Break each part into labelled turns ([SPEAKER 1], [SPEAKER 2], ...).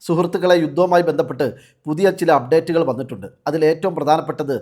[SPEAKER 1] സുഹൃത്തുക്കളെ, യുദ്ധവുമായി ബന്ധപ്പെട്ട് പുതിയ ചില അപ്ഡേറ്റുകൾ വന്നിട്ടുണ്ട്. അതിലേറ്റവും പ്രധാനപ്പെട്ടത്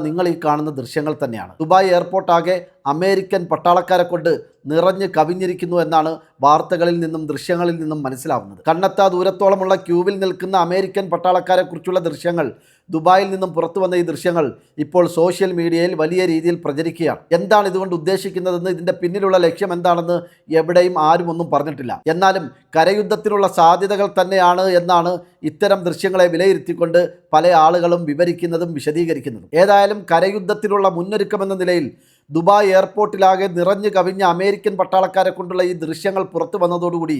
[SPEAKER 1] നിങ്ങൾ ഈ കാണുന്ന ദൃശ്യങ്ങൾ തന്നെയാണ്. ദുബായ് എയർപോർട്ടാകെ അമേരിക്കൻ പട്ടാളക്കാരെ കൊണ്ട് നിറഞ്ഞ് കവിഞ്ഞിരിക്കുന്നു എന്നാണ് വാർത്തകളിൽ നിന്നും ദൃശ്യങ്ങളിൽ നിന്നും മനസ്സിലാവുന്നത്. കണ്ണെത്താ ദൂരത്തോളമുള്ള ക്യൂവിൽ നിൽക്കുന്ന അമേരിക്കൻ പട്ടാളക്കാരെ കുറിച്ചുള്ള ദൃശ്യങ്ങൾ, ദുബായിൽ നിന്നും പുറത്തു വന്ന ഈ ദൃശ്യങ്ങൾ ഇപ്പോൾ സോഷ്യൽ മീഡിയയിൽ വലിയ രീതിയിൽ പ്രചരിക്കുകയാണ്. എന്താണ് ഇതുകൊണ്ട് ഉദ്ദേശിക്കുന്നതെന്ന്, ഇതിൻ്റെ പിന്നിലുള്ള ലക്ഷ്യം എന്താണെന്ന് എവിടെയും ആരും ഒന്നും പറഞ്ഞിട്ടില്ല. എന്നാലും കരയുദ്ധത്തിനുള്ള സാധ്യതകൾ തന്നെയാണ് എന്നാണ് ഇത്തരം ദൃശ്യങ്ങളെ വിലയിരുത്തിക്കൊണ്ട് പല ആളുകളും വിവരിക്കുന്നതും വിശദീകരിക്കുന്നതും. ഏതായാലും കരയുദ്ധത്തിനുള്ള മുന്നൊരുക്കമെന്ന നിലയിൽ ദുബായ് എയർപോർട്ടിലാകെ നിറഞ്ഞു കവിഞ്ഞ അമേരിക്കൻ പട്ടാളക്കാരെ കൊണ്ടുള്ള ഈ ദൃശ്യങ്ങൾ പുറത്തു വന്നതോടുകൂടി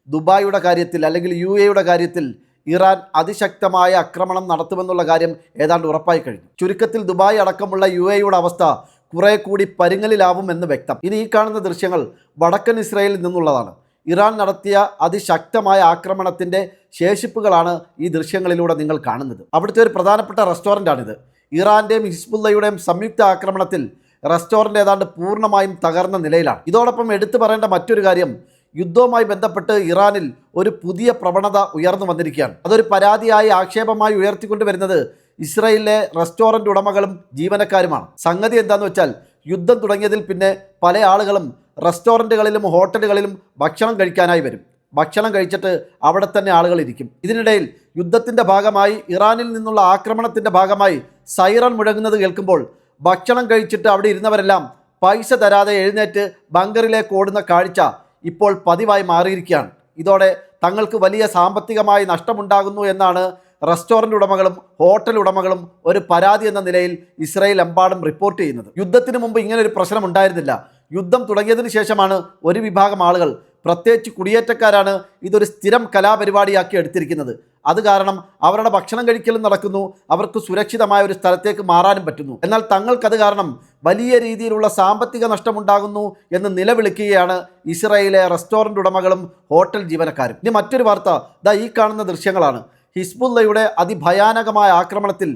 [SPEAKER 1] ദുബായിയുടെ കാര്യത്തിൽ അല്ലെങ്കിൽ UAEയുടെ കാര്യത്തിൽ ഇറാൻ അതിശക്തമായ ആക്രമണം നടത്തുമെന്നുള്ള കാര്യം ഏതാണ്ട് ഉറപ്പായി കഴിഞ്ഞു. ചുരുക്കത്തിൽ ദുബായ് അടക്കമുള്ള UAEയുടെ അവസ്ഥ കുറെ കൂടി പരുങ്ങലിലാവുമെന്ന് വ്യക്തം. ഇനി ഈ കാണുന്ന ദൃശ്യങ്ങൾ വടക്കൻ ഇസ്രായേലിൽ നിന്നുള്ളതാണ്. ഇറാൻ നടത്തിയ അതിശക്തമായ ആക്രമണത്തിൻ്റെ ശേഷിപ്പുകളാണ് ഈ ദൃശ്യങ്ങളിലൂടെ നിങ്ങൾ കാണുന്നത്. അവിടുത്തെ ഒരു പ്രധാനപ്പെട്ട റെസ്റ്റോറൻ്റാണിത്. ഇറാൻ്റെയും ഹിസ്ബുള്ളയുടെയും സംയുക്ത ആക്രമണത്തിൽ റെസ്റ്റോറൻ്റ് ഏതാണ്ട് പൂർണ്ണമായും തകർന്ന നിലയിലാണ്. ഇതോടൊപ്പം എടുത്തു പറയേണ്ട മറ്റൊരു കാര്യം, യുദ്ധവുമായി ബന്ധപ്പെട്ട് ഇറാനിൽ ഒരു പുതിയ പ്രവണത ഉയർന്നു വന്നിരിക്കുകയാണ്. അതൊരു പരാതിയായി ആക്ഷേപമായി ഉയർത്തിക്കൊണ്ടുവരുന്നത് ഇസ്രായേലിലെ റെസ്റ്റോറൻറ്റ് ഉടമകളും ജീവനക്കാരുമാണ്. സംഗതി എന്താണെന്ന് വെച്ചാൽ, യുദ്ധം തുടങ്ങിയതിൽ പിന്നെ പല ആളുകളും റെസ്റ്റോറൻറ്റുകളിലും ഹോട്ടലുകളിലും ഭക്ഷണം കഴിക്കാനായി വരും. ഭക്ഷണം കഴിച്ചിട്ട് അവിടെ തന്നെ ആളുകൾ ഇരിക്കും. ഇതിനിടയിൽ യുദ്ധത്തിൻ്റെ ഭാഗമായി, ഇറാനിൽ നിന്നുള്ള ആക്രമണത്തിൻ്റെ ഭാഗമായി സൈറൺ മുഴങ്ങുന്നത് കേൾക്കുമ്പോൾ ഭക്ഷണം കഴിച്ചിട്ട് അവിടെ ഇരുന്നവരെല്ലാം പൈസ തരാതെ എഴുന്നേറ്റ് ബങ്കറിലേക്ക് ഓടുന്ന കാഴ്ച ഇപ്പോൾ പതിവായി മാറിയിരിക്കുകയാണ്. ഇതോടെ തങ്ങൾക്ക് വലിയ സാമ്പത്തികമായി നഷ്ടമുണ്ടാകുന്നു എന്നാണ് റെസ്റ്റോറൻറ്റ് ഉടമകളും ഹോട്ടൽ ഉടമകളും ഒരു പരാതി എന്ന നിലയിൽ ഇസ്രായേൽ എമ്പാടും റിപ്പോർട്ട് ചെയ്യുന്നത്. യുദ്ധത്തിന് മുമ്പ് ഇങ്ങനൊരു പ്രശ്നം ഉണ്ടായിരുന്നില്ല. യുദ്ധം തുടങ്ങിയതിന് ശേഷമാണ് ഒരു വിഭാഗം ആളുകൾ, പ്രത്യേകിച്ച് കുടിയേറ്റക്കാരാണ്, ഇതൊരു സ്ഥിരം കലാപരിപാടിയാക്കി എടുത്തിരിക്കുന്നത്. അത് കാരണം അവരുടെ ഭക്ഷണം കഴിക്കലും നടക്കുന്നു, അവർക്ക് സുരക്ഷിതമായ ഒരു സ്ഥലത്തേക്ക് മാറാനും പറ്റുന്നു. എന്നാൽ തങ്ങൾക്കത് കാരണം വലിയ രീതിയിലുള്ള സാമ്പത്തിക നഷ്ടമുണ്ടാകുന്നു എന്ന് നിലവിളിക്കുകയാണ് ഇസ്രായേലിലെ റെസ്റ്റോറൻറ്റ് ഉടമകളും ഹോട്ടൽ ജീവനക്കാരും. ഇനി മറ്റൊരു വാർത്ത ഈ കാണുന്ന ദൃശ്യങ്ങളാണ്. ഹിസ്ബുള്ളയുടെ അതിഭയാനകമായ ആക്രമണത്തിൽ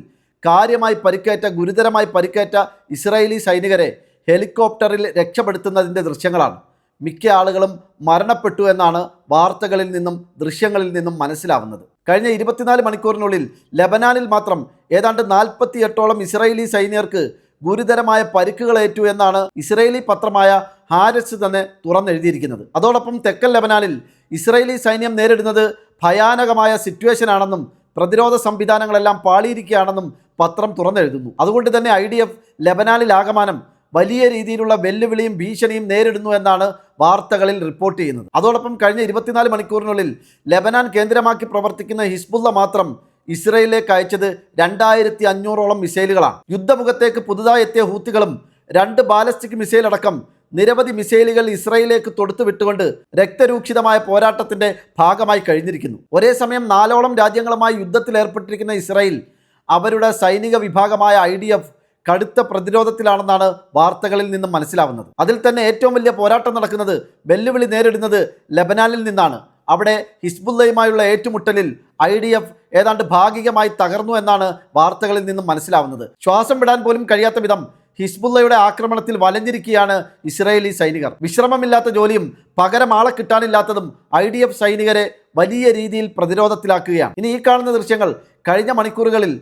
[SPEAKER 1] ഗുരുതരമായി പരിക്കേറ്റ ഇസ്രായേലി സൈനികരെ ഹെലികോപ്റ്ററിൽ രക്ഷപ്പെടുത്തുന്നതിൻ്റെ ദൃശ്യങ്ങളാണ്. മിക്ക ആളുകളും മരണപ്പെട്ടു എന്നാണ് വാർത്തകളിൽ നിന്നും ദൃശ്യങ്ങളിൽ നിന്നും മനസ്സിലാവുന്നത്. കഴിഞ്ഞ 24 മണിക്കൂറിനുള്ളിൽ ലെബനാനിൽ മാത്രം ഏതാണ്ട് 48ഓളം ഇസ്രായേലി സൈനികർക്ക് ഗുരുതരമായ പരിക്കുകളേറ്റു എന്നാണ് ഇസ്രായേലി പത്രമായ ഹാരസ് തന്നെ തുറന്നെഴുതിയിരിക്കുന്നത്. അതോടൊപ്പം തെക്കൻ ലെബനാനിൽ ഇസ്രായേലി സൈന്യം നേരിടുന്നത് ഭയാനകമായ സിറ്റുവേഷനാണെന്നും പ്രതിരോധ സംവിധാനങ്ങളെല്ലാം പാളിയിരിക്കുകയാണെന്നും പത്രം തുറന്നെഴുതുന്നു. അതുകൊണ്ട് തന്നെ IDF ലെബനാനിൽ ആകമാനം വലിയ രീതിയിലുള്ള വെല്ലുവിളിയും ഭീഷണിയും നേരിടുന്നു എന്നാണ് വാർത്തകളിൽ റിപ്പോർട്ട് ചെയ്യുന്നത്. അതോടൊപ്പം കഴിഞ്ഞ 24 മണിക്കൂറിനുള്ളിൽ ലെബനാൻ കേന്ദ്രമാക്കി പ്രവർത്തിക്കുന്ന ഹിസ്ബുള്ള മാത്രം ഇസ്രായേലിലേക്ക് അയച്ചത് 2500ഓളം മിസൈലുകളാണ്. യുദ്ധമുഖത്തേക്ക് പുതുതായി എത്തിയ ഹൂത്തികളും 2 ബാലിസ്റ്റിക് മിസൈൽ അടക്കം നിരവധി മിസൈലുകൾ ഇസ്രായേലിലേക്ക് തൊടുത്തു വിട്ടുകൊണ്ട് രക്തരൂക്ഷിതമായ പോരാട്ടത്തിന്റെ ഭാഗമായി കഴിഞ്ഞിരിക്കുന്നു. ഒരേ സമയം 4ഓളം രാജ്യങ്ങളുമായി യുദ്ധത്തിൽ ഏർപ്പെട്ടിരിക്കുന്ന ഇസ്രായേൽ അവരുടെ സൈനിക വിഭാഗമായ IDF കടുത്ത പ്രതിരോധത്തിലാണെന്നാണ് വാർത്തകളിൽ നിന്നും മനസ്സിലാവുന്നത്. അതിൽ തന്നെ ഏറ്റവും വലിയ പോരാട്ടം നടക്കുന്നത്, വെല്ലുവിളി നേരിടുന്നത് ലെബനാനിൽ നിന്നാണ്. അവിടെ ഹിസ്ബുള്ളയുമായുള്ള ഏറ്റുമുട്ടലിൽ IDF ഏതാണ്ട് ഭാഗികമായി തകർന്നു എന്നാണ് വാർത്തകളിൽ നിന്നും മനസ്സിലാവുന്നത്. ശ്വാസം വിടാൻ പോലും കഴിയാത്ത വിധം ഹിസ്ബുള്ളയുടെ ആക്രമണത്തിൽ വലഞ്ഞിരിക്കുകയാണ് ഇസ്രായേലി സൈനികർ. വിശ്രമമില്ലാത്ത ജോലിയും പകരം ആളെ കിട്ടാനില്ലാത്തതും IDF സൈനികരെ വലിയ രീതിയിൽ പ്രതിരോധത്തിലാക്കുകയാണ്. ഇനി ഈ കാണുന്ന ദൃശ്യങ്ങൾ കഴിഞ്ഞ മണിക്കൂറുകളിൽ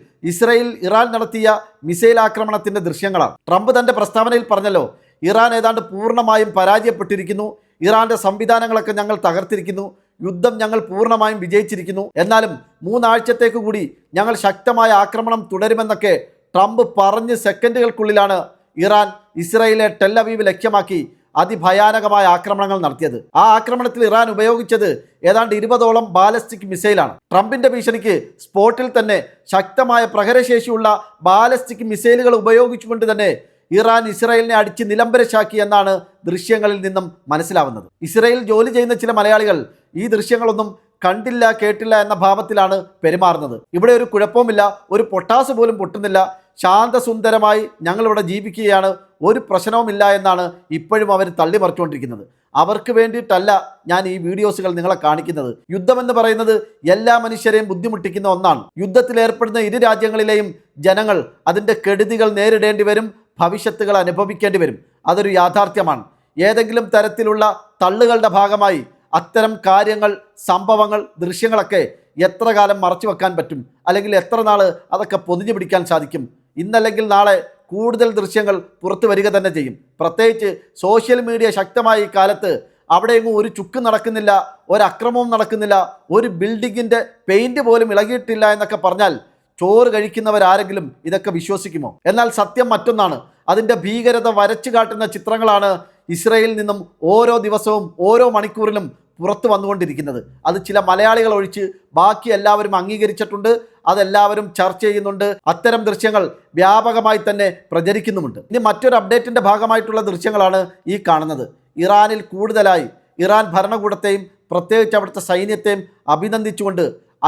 [SPEAKER 1] ഇറാൻ നടത്തിയ മിസൈൽ ആക്രമണത്തിൻ്റെ ദൃശ്യങ്ങളാണ്. ട്രംപ് തൻ്റെ പ്രസ്താവനയിൽ പറഞ്ഞല്ലോ, ഇറാൻ ഏതാണ്ട് പൂർണ്ണമായും പരാജയപ്പെട്ടിരിക്കുന്നു, ഇറാൻ്റെ സംവിധാനങ്ങളൊക്കെ ഞങ്ങൾ തകർത്തിരിക്കുന്നു, യുദ്ധം ഞങ്ങൾ പൂർണ്ണമായും വിജയിച്ചിരിക്കുന്നു, എന്നാലും 3 ആഴ്ചത്തേക്ക് കൂടി ഞങ്ങൾ ശക്തമായ ആക്രമണം തുടരുമെന്നൊക്കെ ട്രംപ് പറഞ്ഞ് സെക്കൻഡുകൾക്കുള്ളിലാണ് ഇറാൻ ഇസ്രായേലിലെ ടെൽ അവീവ് ലക്ഷ്യമാക്കി അതിഭയാനകമായ ആക്രമണങ്ങൾ നടത്തിയത്. ആ ആക്രമണത്തിൽ ഇറാൻ ഉപയോഗിച്ചത് ഏതാണ്ട് 20ഓളം ബാലിസ്റ്റിക് മിസൈലാണ്. ട്രംപിന്റെ ഭീഷണിക്ക് സ്പോട്ടിൽ തന്നെ ശക്തമായ പ്രഹരശേഷിയുള്ള ബാലിസ്റ്റിക് മിസൈലുകൾ ഉപയോഗിച്ചുകൊണ്ട് തന്നെ ഇറാൻ ഇസ്രായേലിനെ അടിച്ച് നിലംബരശാക്കി എന്നാണ് ദൃശ്യങ്ങളിൽ നിന്നും മനസ്സിലാവുന്നത്. ഇസ്രായേൽ ജോലി ചെയ്യുന്ന ചില മലയാളികൾ ഈ ദൃശ്യങ്ങളൊന്നും കണ്ടില്ല കേട്ടില്ല എന്ന ഭാവത്തിലാണ് പെരുമാറുന്നത്. ഇവിടെ ഒരു കുഴപ്പവുമില്ല, ഒരു പൊട്ടാസ് പോലും പൊട്ടുന്നില്ല, ശാന്തസുന്ദരമായി ഞങ്ങളിവിടെ ജീവിക്കുകയാണ്, ഒരു പ്രശ്നവുമില്ല എന്നാണ് ഇപ്പോഴും അവർ തള്ളിമറിച്ചുകൊണ്ടിരിക്കുന്നത്. അവർക്ക് വേണ്ടിയിട്ടല്ല ഞാൻ ഈ വീഡിയോസുകൾ നിങ്ങളെ കാണിക്കുന്നത്. യുദ്ധമെന്ന് പറയുന്നത് എല്ലാ മനുഷ്യരെയും ബുദ്ധിമുട്ടിക്കുന്ന ഒന്നാണ്. യുദ്ധത്തിലേർപ്പെടുന്ന ഇരു രാജ്യങ്ങളിലെയും ജനങ്ങൾ അതിൻ്റെ കെടുതികൾ നേരിടേണ്ടി വരും, ഭവിഷ്യത്തുകൾ അനുഭവിക്കേണ്ടി വരും. അതൊരു യാഥാർത്ഥ്യമാണ്. ഏതെങ്കിലും തരത്തിലുള്ള തള്ളുകളുടെ ഭാഗമായി അത്തരം കാര്യങ്ങൾ, സംഭവങ്ങൾ, ദൃശ്യങ്ങളൊക്കെ എത്ര കാലം മറച്ചു വെക്കാൻ പറ്റും, അല്ലെങ്കിൽ എത്ര നാൾ അതൊക്കെ പൊതിഞ്ഞു പിടിക്കാൻ സാധിക്കും? ഇന്നല്ലെങ്കിൽ നാളെ കൂടുതൽ ദൃശ്യങ്ങൾ പുറത്തു വരിക തന്നെ ചെയ്യും. പ്രത്യേകിച്ച് സോഷ്യൽ മീഡിയ ശക്തമായ ഈ കാലത്ത് അവിടെയെങ്ങും ഒരു ചുക്ക് നടക്കുന്നില്ല, ഒരക്രമവും നടക്കുന്നില്ല, ഒരു ബിൽഡിങ്ങിൻ്റെ പെയിൻറ് പോലും ഇളകിയിട്ടില്ല എന്നൊക്കെ പറഞ്ഞാൽ ചോറ് കഴിക്കുന്നവരാരെങ്കിലും ഇതൊക്കെ വിശ്വസിക്കുമോ? എന്നാൽ സത്യം മറ്റൊന്നാണ്. അതിൻ്റെ ഭീകരത വരച്ചു കാട്ടുന്ന ചിത്രങ്ങളാണ് ഇസ്രയേലിൽ നിന്നും ഓരോ ദിവസവും ഓരോ മണിക്കൂറിലും പുറത്തു വന്നുകൊണ്ടിരിക്കുന്നത്. അത് ചില മലയാളികൾ ഒഴിച്ച് ബാക്കി എല്ലാവരും അംഗീകരിച്ചിട്ടുണ്ട്, അതെല്ലാവരും ചർച്ച ചെയ്യുന്നുണ്ട്. അത്തരം ദൃശ്യങ്ങൾ വ്യാപകമായി തന്നെ പ്രചരിക്കുന്നുമുണ്ട്. ഇനി മറ്റൊരു അപ്ഡേറ്റിൻ്റെ ഭാഗമായിട്ടുള്ള ദൃശ്യങ്ങളാണ് ഈ കാണുന്നത്. ഇറാനിൽ കൂടുതലായി ഇറാൻ ഭരണകൂടത്തെയും പ്രത്യേകിച്ച് അവിടുത്തെ സൈന്യത്തെയും അഭിനന്ദിച്ചുകൊണ്ട്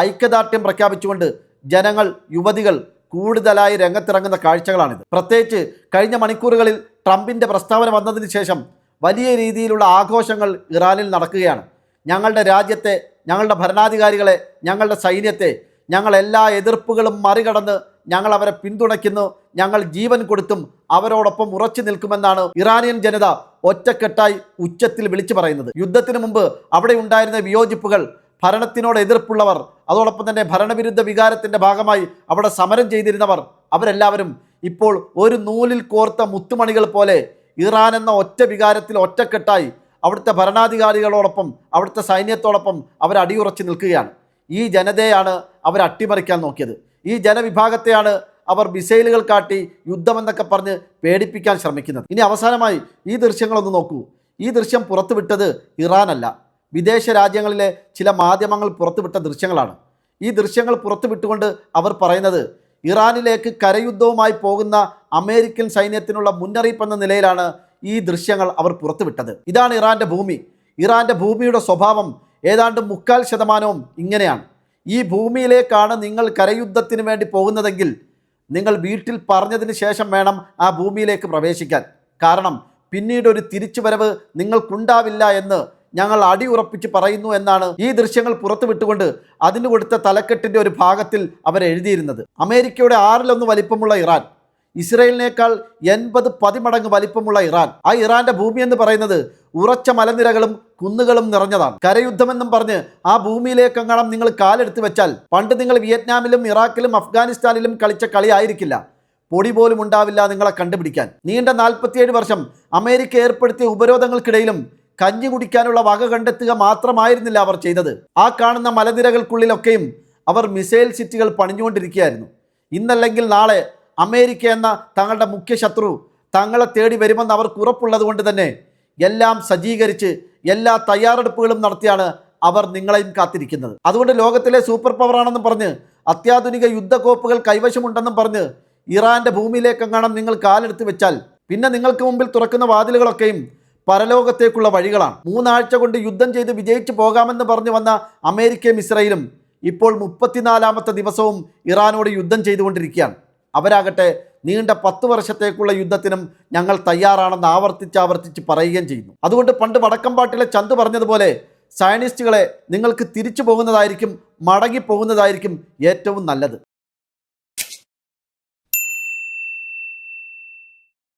[SPEAKER 1] ഐക്യദാർഢ്യം പ്രഖ്യാപിച്ചുകൊണ്ട് ജനങ്ങൾ, യുവതികൾ കൂടുതലായി രംഗത്തിറങ്ങുന്ന കാഴ്ചകളാണിത്. പ്രത്യേകിച്ച് കഴിഞ്ഞ മണിക്കൂറുകളിൽ ട്രംപിൻ്റെ പ്രസ്താവന വന്നതിന് ശേഷം വലിയ രീതിയിലുള്ള ആഘോഷങ്ങൾ ഇറാനിൽ നടക്കുകയാണ്. ഞങ്ങളുടെ രാജ്യത്തെ, ഞങ്ങളുടെ ഭരണാധികാരികളെ, ഞങ്ങളുടെ സൈന്യത്തെ ഞങ്ങൾ എല്ലാ എതിർപ്പുകളും മറികടന്ന് ഞങ്ങൾ അവരെ പിന്തുണയ്ക്കുന്നു, ഞങ്ങൾ ജീവൻ കൊടുത്തും അവരോടൊപ്പം ഉറച്ചു നിൽക്കുമെന്നാണ് ഇറാനിയൻ ജനത ഒറ്റക്കെട്ടായി ഉച്ചത്തിൽ വിളിച്ചു പറയുന്നത്. യുദ്ധത്തിന് മുമ്പ് അവിടെ ഉണ്ടായിരുന്ന വിയോജിപ്പുകൾ, ഭരണത്തിനോട് എതിർപ്പുള്ളവർ, അതോടൊപ്പം തന്നെ ഭരണവിരുദ്ധ വികാരത്തിൻ്റെ ഭാഗമായി അവിടെ സമരം ചെയ്തിരുന്നവർ, അവരെല്ലാവരും ഇപ്പോൾ ഒരു നൂലിൽ കോർത്ത മുത്തുമണികൾ പോലെ ഇറാൻ എന്ന ഒറ്റ വികാരത്തിൽ ഒറ്റക്കെട്ടായി അവിടുത്തെ ഭരണാധികാരികളോടൊപ്പം അവിടുത്തെ സൈന്യത്തോടൊപ്പം അവർ അടിയുറച്ച് നിൽക്കുകയാണ്. ഈ ജനതയാണ് അവർ അട്ടിമറിക്കാൻ നോക്കിയത്. ഈ ജനവിഭാഗത്തെയാണ് അവർ മിസൈലുകൾ കാട്ടി യുദ്ധമെന്നൊക്കെ പറഞ്ഞ് പേടിപ്പിക്കാൻ ശ്രമിക്കുന്നത്. ഇനി അവസാനമായി ഈ ദൃശ്യങ്ങളൊന്ന് നോക്കൂ. ഈ ദൃശ്യം പുറത്തുവിട്ടത് ഇറാനല്ല, വിദേശ രാജ്യങ്ങളിലെ ചില മാധ്യമങ്ങൾ പുറത്തുവിട്ട ദൃശ്യങ്ങളാണ്. ഈ ദൃശ്യങ്ങൾ പുറത്തുവിട്ടുകൊണ്ട് അവർ പറയുന്നത് ഇറാനിലേക്ക് കരയുദ്ധവുമായി പോകുന്ന അമേരിക്കൻ സൈന്യത്തിനുള്ള മുന്നറിയിപ്പ് എന്ന നിലയിലാണ് ഈ ദൃശ്യങ്ങൾ അവർ പുറത്തുവിട്ടത്. ഇതാണ് ഇറാൻ്റെ ഭൂമി. ഇറാൻ്റെ ഭൂമിയുടെ സ്വഭാവം ഏതാണ്ട് 40% ഇങ്ങനെയാണ്. ഈ ഭൂമിയിലേക്കാണ് നിങ്ങൾ കരയുദ്ധത്തിന് വേണ്ടി പോകുന്നതെങ്കിൽ നിങ്ങൾ വീട്ടിൽ പറഞ്ഞതിന് ശേഷം വേണം ആ ഭൂമിയിലേക്ക് പ്രവേശിക്കാൻ. കാരണം പിന്നീട് ഒരു തിരിച്ചുവരവ് നിങ്ങൾക്കുണ്ടാവില്ല എന്ന് ഞങ്ങൾ അടിയുറപ്പിച്ച് പറയുന്നു എന്നാണ് ഈ ദൃശ്യങ്ങൾ പുറത്തുവിട്ടുകൊണ്ട് അതിന് കൊടുത്ത തലക്കെട്ടിൻ്റെ ഒരു ഭാഗത്തിൽ അവർ എഴുതിയിരുന്നത്. അമേരിക്കയുടെ 1/6 വലിപ്പമുള്ള ഇറാൻ, ഇസ്രയേലിനേക്കാൾ 80 പതിമടങ്ങ് വലിപ്പമുള്ള ഇറാൻ. ആ ഇറാന്റെ ഭൂമി എന്ന് പറയുന്നത് ഉറച്ച മലനിരകളും കുന്നുകളും നിറഞ്ഞതാണ്. കരയുദ്ധമെന്നും പറഞ്ഞ് ആ ഭൂമിയിലേക്കെങ്ങാണം നിങ്ങൾ കാലെടുത്ത് വെച്ചാൽ പണ്ട് നിങ്ങൾ വിയറ്റ്നാമിലും ഇറാഖിലും അഫ്ഗാനിസ്ഥാനിലും കളിച്ച കളി ആയിരിക്കില്ല. പൊടി പോലും ഉണ്ടാവില്ല നിങ്ങളെ കണ്ടുപിടിക്കാൻ. നീണ്ട 47 വർഷം അമേരിക്ക ഏർപ്പെടുത്തിയ ഉപരോധങ്ങൾക്കിടയിലും കഞ്ഞി കുടിക്കാനുള്ള വക കണ്ടെത്തുക മാത്രമായിരുന്നില്ല അവർ ചെയ്തത്. ആ കാണുന്ന മലനിരകൾക്കുള്ളിലൊക്കെയും അവർ മിസൈൽ സിറ്റികൾ പണിഞ്ഞുകൊണ്ടിരിക്കുകയായിരുന്നു. ഇന്നല്ലെങ്കിൽ നാളെ അമേരിക്ക എന്ന തങ്ങളുടെ മുഖ്യ ശത്രു തങ്ങളെ തേടി വരുമെന്ന് അവർക്ക് ഉറപ്പുള്ളത് കൊണ്ട് തന്നെ എല്ലാം സജ്ജീകരിച്ച് എല്ലാ തയ്യാറെടുപ്പുകളും നടത്തിയാണ് അവർ നിങ്ങളെയും കാത്തിരിക്കുന്നത്. അതുകൊണ്ട് ലോകത്തിലെ സൂപ്പർ പവറാണെന്നും പറഞ്ഞ് അത്യാധുനിക യുദ്ധക്കോപ്പുകൾ കൈവശമുണ്ടെന്നും പറഞ്ഞ് ഇറാൻ്റെ ഭൂമിയിലേക്കെങ്ങാണം നിങ്ങൾ കാലെടുത്ത് വെച്ചാൽ പിന്നെ നിങ്ങൾക്ക് മുമ്പിൽ തുറക്കുന്ന വാതിലുകളൊക്കെയും പരലോകത്തേക്കുള്ള വഴികളാണ്. 3 ആഴ്ച കൊണ്ട് യുദ്ധം ചെയ്ത് വിജയിച്ചു പോകാമെന്ന് പറഞ്ഞു വന്ന അമേരിക്കയും ഇസ്രയേലും ഇപ്പോൾ 34ാമത്തെ ദിവസവും ഇറാനോട് യുദ്ധം ചെയ്തുകൊണ്ടിരിക്കുകയാണ്. അവരാകട്ടെ നീണ്ട 10 വർഷത്തേക്കുള്ള യുദ്ധത്തിനും ഞങ്ങൾ തയ്യാറാണെന്ന് ആവർത്തിച്ച് പറയുകയും ചെയ്യുന്നു. അതുകൊണ്ട് പണ്ട് വടക്കമ്പാട്ടിലെ ചന്തു പറഞ്ഞതുപോലെ സയനിസ്റ്റുകളെ, നിങ്ങൾക്ക് തിരിച്ചു പോകുന്നതായിരിക്കും, മടങ്ങി പോകുന്നതായിരിക്കും ഏറ്റവും നല്ലത്.